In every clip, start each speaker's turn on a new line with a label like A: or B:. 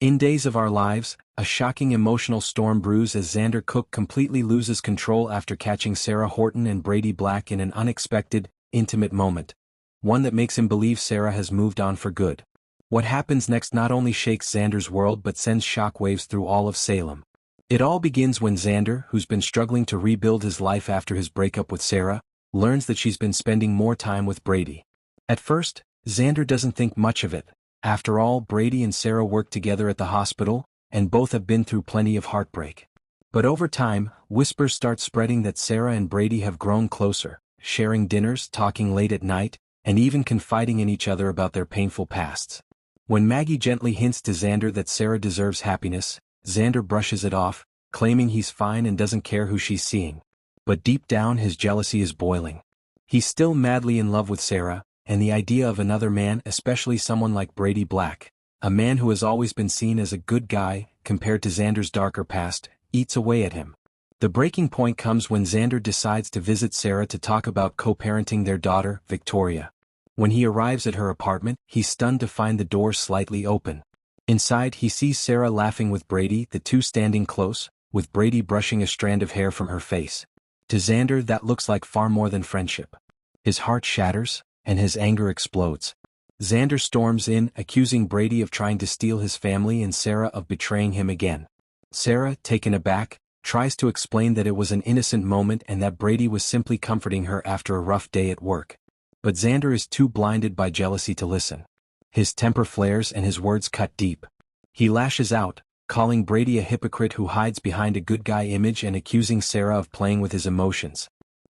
A: In Days of Our Lives, a shocking emotional storm brews as Xander Cook completely loses control after catching Sarah Horton and Brady Black in an unexpected, intimate moment. One that makes him believe Sarah has moved on for good. What happens next not only shakes Xander's world but sends shockwaves through all of Salem. It all begins when Xander, who's been struggling to rebuild his life after his breakup with Sarah, learns that she's been spending more time with Brady. At first, Xander doesn't think much of it. After all, Brady and Sarah work together at the hospital, and both have been through plenty of heartbreak. But over time, whispers start spreading that Sarah and Brady have grown closer, sharing dinners, talking late at night, and even confiding in each other about their painful pasts. When Maggie gently hints to Xander that Sarah deserves happiness, Xander brushes it off, claiming he's fine and doesn't care who she's seeing. But deep down his jealousy is boiling. He's still madly in love with Sarah, and the idea of another man, especially someone like Brady Black, a man who has always been seen as a good guy, compared to Xander's darker past, eats away at him. The breaking point comes when Xander decides to visit Sarah to talk about co-parenting their daughter, Victoria. When he arrives at her apartment, he's stunned to find the door slightly open. Inside, he sees Sarah laughing with Brady, the two standing close, with Brady brushing a strand of hair from her face. To Xander, that looks like far more than friendship. His heart shatters, and his anger explodes. Xander storms in, accusing Brady of trying to steal his family and Sarah of betraying him again. Sarah, taken aback, tries to explain that it was an innocent moment and that Brady was simply comforting her after a rough day at work. But Xander is too blinded by jealousy to listen. His temper flares and his words cut deep. He lashes out, calling Brady a hypocrite who hides behind a good guy image and accusing Sarah of playing with his emotions.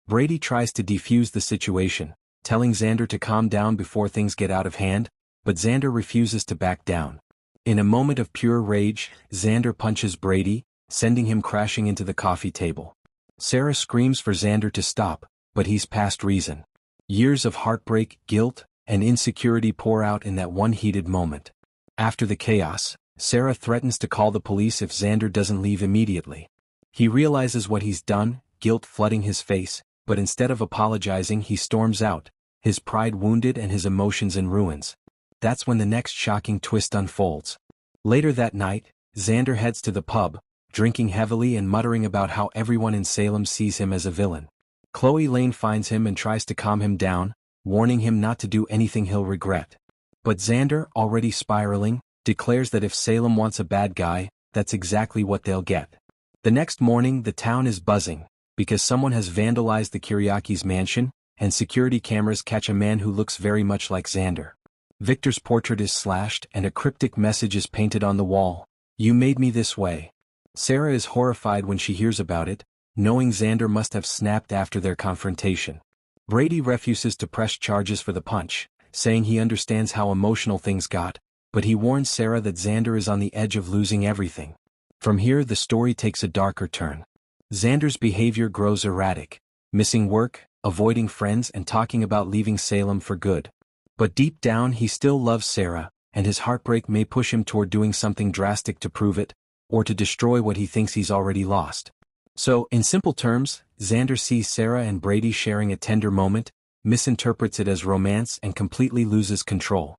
A: Brady tries to defuse the situation, telling Xander to calm down before things get out of hand, but Xander refuses to back down. In a moment of pure rage, Xander punches Brady, sending him crashing into the coffee table. Sarah screams for Xander to stop, but he's past reason. Years of heartbreak, guilt, and insecurity pour out in that one heated moment. After the chaos, Sarah threatens to call the police if Xander doesn't leave immediately. He realizes what he's done, guilt flooding his face, but instead of apologizing he storms out, his pride wounded and his emotions in ruins. That's when the next shocking twist unfolds. Later that night, Xander heads to the pub, drinking heavily and muttering about how everyone in Salem sees him as a villain. Chloe Lane finds him and tries to calm him down, warning him not to do anything he'll regret. But Xander, already spiraling, declares that if Salem wants a bad guy, that's exactly what they'll get. The next morning the town is buzzing, because someone has vandalized the Kiriakis' mansion, and security cameras catch a man who looks very much like Xander. Victor's portrait is slashed and a cryptic message is painted on the wall. "You made me this way." Sarah is horrified when she hears about it, knowing Xander must have snapped after their confrontation. Brady refuses to press charges for the punch, saying he understands how emotional things got, but he warns Sarah that Xander is on the edge of losing everything. From here the story takes a darker turn. Xander's behavior grows erratic, missing work, avoiding friends and talking about leaving Salem for good. But deep down he still loves Sarah, and his heartbreak may push him toward doing something drastic to prove it, or to destroy what he thinks he's already lost. So, in simple terms, Xander sees Sarah and Brady sharing a tender moment, misinterprets it as romance and completely loses control.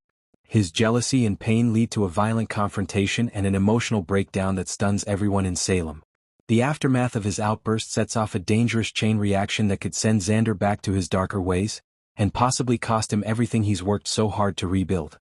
A: His jealousy and pain lead to a violent confrontation and an emotional breakdown that stuns everyone in Salem. The aftermath of his outburst sets off a dangerous chain reaction that could send Xander back to his darker ways, and possibly cost him everything he's worked so hard to rebuild.